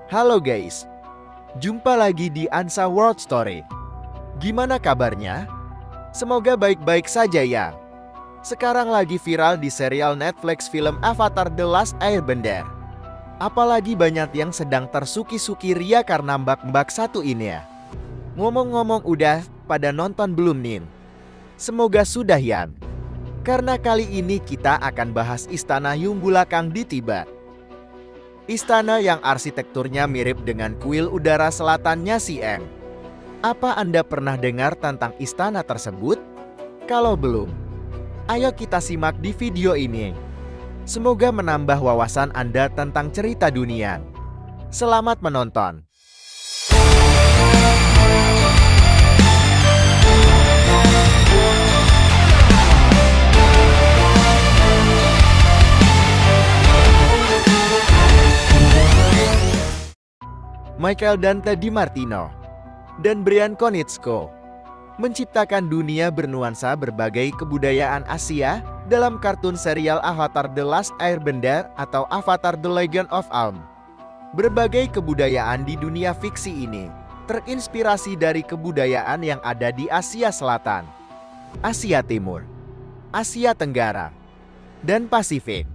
Halo guys, jumpa lagi di Ansa World Story. Gimana kabarnya? Semoga baik-baik saja ya. Sekarang lagi viral di serial Netflix film Avatar The Last Airbender. Apalagi banyak yang sedang tersuki-suki ria karena mbak-mbak satu ini ya. Ngomong-ngomong udah pada nonton belum nih? Semoga sudah ya. Karena kali ini kita akan bahas Istana Yungbulakang di Tibet. Istana yang arsitekturnya mirip dengan kuil udara selatannya Sieng. Apa Anda pernah dengar tentang istana tersebut? Kalau belum, ayo kita simak di video ini. Semoga menambah wawasan Anda tentang cerita dunia. Selamat menonton. Michael Dante DiMartino dan Bryan Konietzko menciptakan dunia bernuansa berbagai kebudayaan Asia dalam kartun serial Avatar The Last Airbender atau Avatar The Legend of Aang. Berbagai kebudayaan di dunia fiksi ini terinspirasi dari kebudayaan yang ada di Asia Selatan, Asia Timur, Asia Tenggara, dan Pasifik.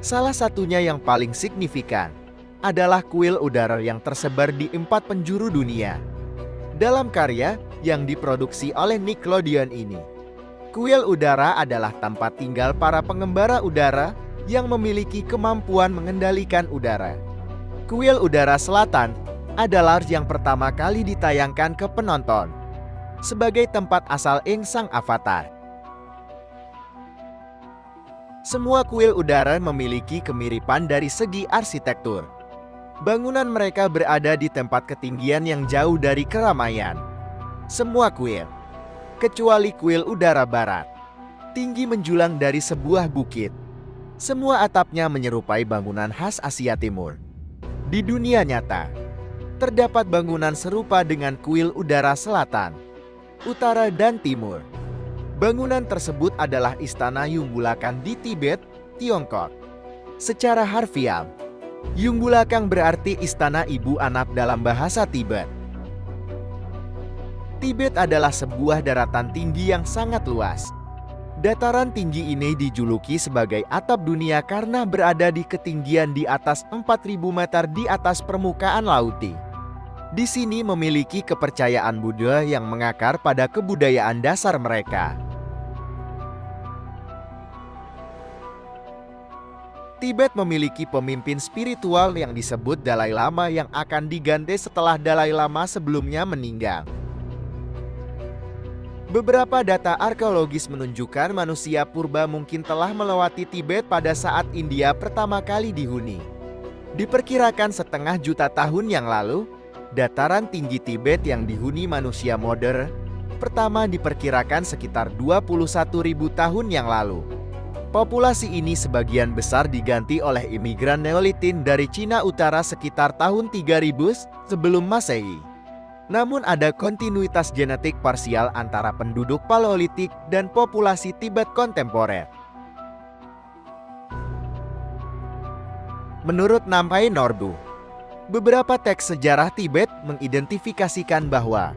Salah satunya yang paling signifikan adalah kuil udara yang tersebar di 4 penjuru dunia. Dalam karya yang diproduksi oleh Nickelodeon ini, kuil udara adalah tempat tinggal para pengembara udara yang memiliki kemampuan mengendalikan udara. Kuil udara selatan adalah yang pertama kali ditayangkan ke penonton sebagai tempat asal sang avatar. Semua kuil udara memiliki kemiripan dari segi arsitektur. Bangunan mereka berada di tempat ketinggian yang jauh dari keramaian. Semua kuil, kecuali kuil udara barat, tinggi menjulang dari sebuah bukit. Semua atapnya menyerupai bangunan khas Asia Timur. Di dunia nyata, terdapat bangunan serupa dengan kuil udara selatan, utara, dan timur. Bangunan tersebut adalah Istana Yungbulakang di Tibet, Tiongkok. Secara harfiah, Yungbulakang berarti istana ibu anak dalam bahasa Tibet. Tibet adalah sebuah daratan tinggi yang sangat luas. Dataran tinggi ini dijuluki sebagai atap dunia karena berada di ketinggian di atas 4.000 meter di atas permukaan lauti. Di sini memiliki kepercayaan Buddha yang mengakar pada kebudayaan dasar mereka. Tibet memiliki pemimpin spiritual yang disebut Dalai Lama yang akan diganti setelah Dalai Lama sebelumnya meninggal. Beberapa data arkeologis menunjukkan manusia purba mungkin telah melewati Tibet pada saat India pertama kali dihuni. Diperkirakan setengah juta tahun yang lalu, dataran tinggi Tibet yang dihuni manusia modern pertama diperkirakan sekitar 21.000 tahun yang lalu. Populasi ini sebagian besar diganti oleh imigran Neolitik dari Cina Utara sekitar tahun 3000 sebelum Masehi. Namun ada kontinuitas genetik parsial antara penduduk Paleolitik dan populasi Tibet kontemporer. Menurut Nampai Norbu, beberapa teks sejarah Tibet mengidentifikasikan bahwa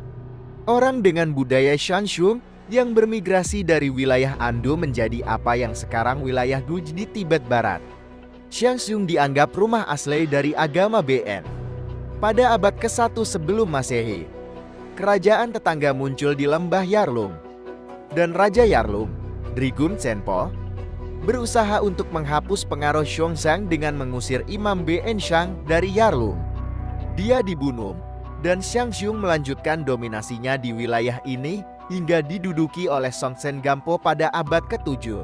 orang dengan budaya Shanxung yang bermigrasi dari wilayah Ando menjadi apa yang sekarang wilayah Guj di Tibet Barat. Shanxung dianggap rumah asli dari agama BN. Pada abad ke-1 sebelum Masehi, kerajaan tetangga muncul di lembah Yarlung. Dan Raja Yarlung, Drigum Tsenpo, berusaha untuk menghapus pengaruh Xiongzhang dengan mengusir Imam BN Shang dari Yarlung. Dia dibunuh, dan Shanxung melanjutkan dominasinya di wilayah ini hingga diduduki oleh Songtsen Gampo pada abad ke-7.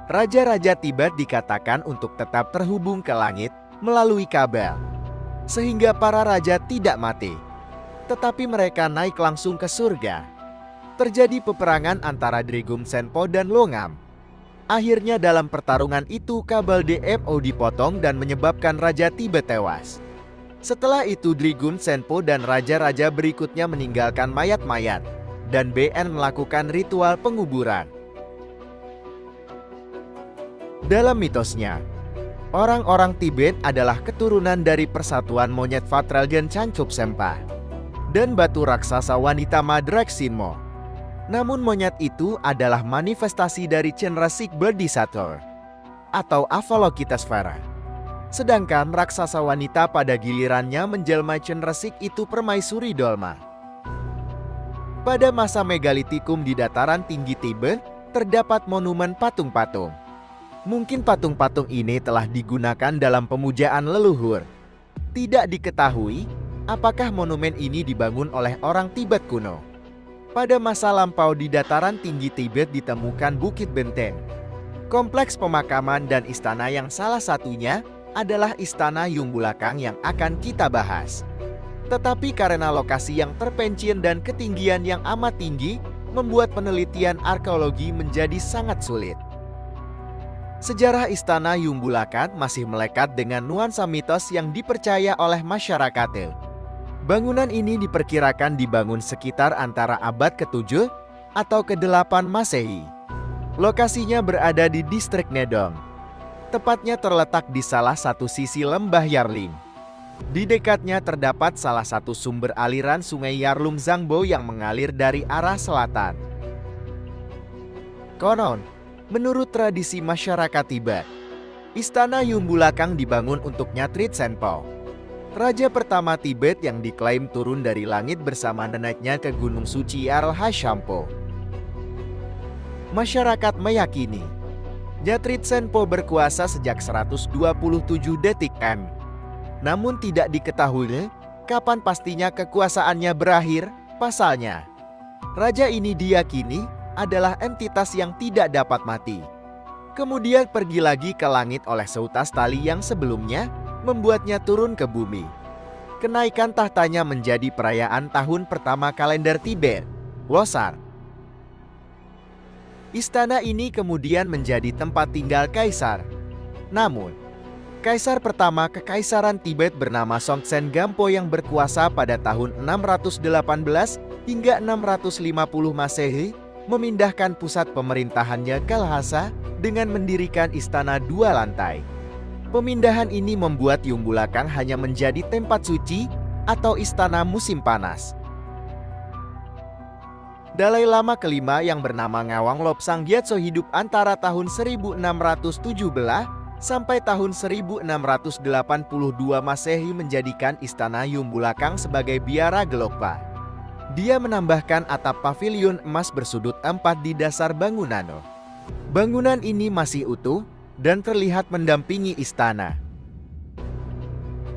Raja-raja Tibet dikatakan untuk tetap terhubung ke langit melalui kabel, sehingga para raja tidak mati, tetapi mereka naik langsung ke surga. Terjadi peperangan antara Drigum Tsenpo dan Longam. Akhirnya dalam pertarungan itu kabel DMO dipotong dan menyebabkan Raja Tibet tewas. Setelah itu Drigum Tsenpo dan raja-raja berikutnya meninggalkan mayat-mayat, dan BN melakukan ritual penguburan. Dalam mitosnya, Orang-orang Tibet adalah keturunan dari persatuan monyet Fatralgen Chanchup Sempa dan batu raksasa wanita Madrak Sinmo. Namun monyet itu adalah manifestasi dari Chenrezig Bodhisattva atau Avalokitesvara. Sedangkan raksasa wanita pada gilirannya menjelma Chenrezig itu Permaisuri Dolma. Pada masa megalitikum di dataran tinggi Tibet, terdapat monumen patung-patung. Mungkin patung-patung ini telah digunakan dalam pemujaan leluhur. Tidak diketahui apakah monumen ini dibangun oleh orang Tibet kuno. Pada masa lampau di dataran tinggi Tibet ditemukan Bukit Benteng, kompleks pemakaman dan istana yang salah satunya adalah Istana Yumbulakang yang akan kita bahas. Tetapi karena lokasi yang terpencil dan ketinggian yang amat tinggi, membuat penelitian arkeologi menjadi sangat sulit. Sejarah Istana Yumbulakang masih melekat dengan nuansa mitos yang dipercaya oleh masyarakat. Bangunan ini diperkirakan dibangun sekitar antara abad ke-7 atau ke-8 Masehi. Lokasinya berada di distrik Nedong. Tepatnya terletak di salah satu sisi lembah Yarling. Di dekatnya terdapat salah satu sumber aliran sungai Yarlung Zangbo yang mengalir dari arah selatan. Konon, menurut tradisi masyarakat Tibet, Istana Yumbulakang dibangun untuk Nyatrit Senpo, raja pertama Tibet yang diklaim turun dari langit bersama neneknya ke Gunung Suci Arlhashampo. Masyarakat meyakini Nyatrit Senpo berkuasa sejak 127 detik M. Namun tidak diketahui kapan pastinya kekuasaannya berakhir. Pasalnya, raja ini diyakini adalah entitas yang tidak dapat mati. Kemudian pergi lagi ke langit oleh seutas tali yang sebelumnya membuatnya turun ke bumi. Kenaikan tahtanya menjadi perayaan tahun pertama kalender Tibet, Losar. Istana ini kemudian menjadi tempat tinggal kaisar. Namun, kaisar pertama Kekaisaran Tibet bernama Songtsen Gampo yang berkuasa pada tahun 618 hingga 650 Masehi memindahkan pusat pemerintahannya ke Lhasa dengan mendirikan istana 2 lantai. Pemindahan ini membuat Yumbulakang hanya menjadi tempat suci atau istana musim panas. Dalai Lama kelima yang bernama Ngawang Lobsang Gyatso hidup antara tahun 1617 sampai tahun 1682 Masehi menjadikan istana Yumbulakang sebagai biara Gelokpa. Dia menambahkan atap pavilion emas bersudut 4 di dasar bangunan. Bangunan ini masih utuh dan terlihat mendampingi istana.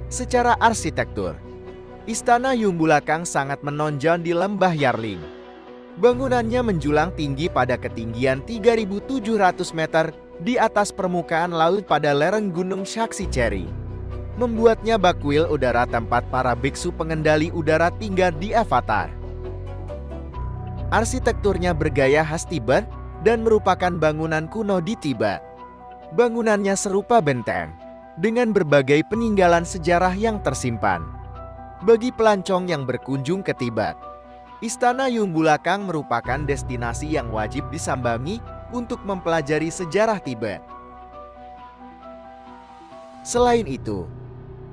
Secara arsitektur, istana Yumbulakang sangat menonjol di lembah Yarling. Bangunannya menjulang tinggi pada ketinggian 3.700 meter di atas permukaan laut pada lereng Gunung Shaksiceri, membuatnya bakuil udara tempat para biksu pengendali udara tinggal di Avatar. Arsitekturnya bergaya khas Tibet dan merupakan bangunan kuno di Tibet. Bangunannya serupa benteng, dengan berbagai peninggalan sejarah yang tersimpan. Bagi pelancong yang berkunjung ke Tibet, Istana Yumbulakang merupakan destinasi yang wajib disambangi untuk mempelajari sejarah Tibet. Selain itu,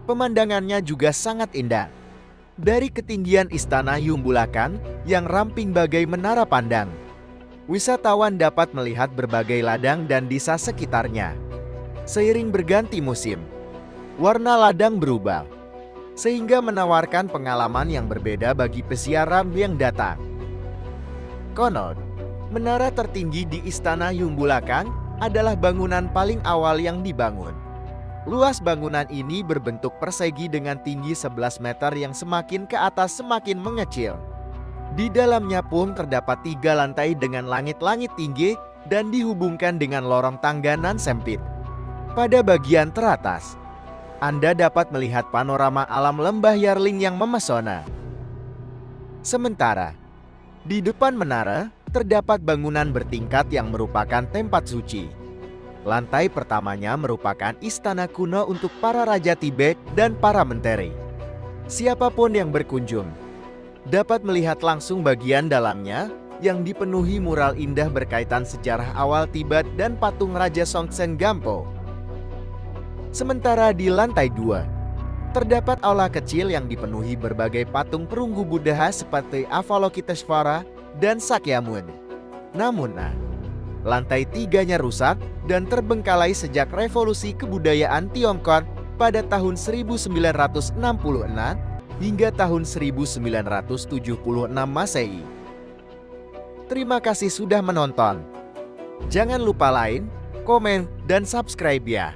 pemandangannya juga sangat indah. Dari ketinggian Istana Yumbulakang yang ramping bagai menara pandang, wisatawan dapat melihat berbagai ladang dan desa sekitarnya. Seiring berganti musim, warna ladang berubah, sehingga menawarkan pengalaman yang berbeda bagi peziarah yang datang. Konon, menara tertinggi di Istana Yumbulakang adalah bangunan paling awal yang dibangun. Luas bangunan ini berbentuk persegi dengan tinggi 11 meter yang semakin ke atas semakin mengecil. Di dalamnya pun terdapat 3 lantai dengan langit-langit tinggi dan dihubungkan dengan lorong tangga nan sempit. Pada bagian teratas, Anda dapat melihat panorama alam lembah Yarling yang memesona. Sementara, di depan menara terdapat bangunan bertingkat yang merupakan tempat suci. Lantai pertamanya merupakan istana kuno untuk para raja Tibet dan para menteri. Siapapun yang berkunjung dapat melihat langsung bagian dalamnya yang dipenuhi mural indah berkaitan sejarah awal Tibet dan patung Raja Songtsen Gampo. Sementara di lantai 2, terdapat aula kecil yang dipenuhi berbagai patung perunggu Buddha seperti Avalokiteshvara dan Sakyamuni. Namun, lantai 3-nya rusak dan terbengkalai sejak revolusi kebudayaan Tiongkok pada tahun 1966 hingga tahun 1976 Masehi. Terima kasih sudah menonton. Jangan lupa like, komen, dan subscribe ya.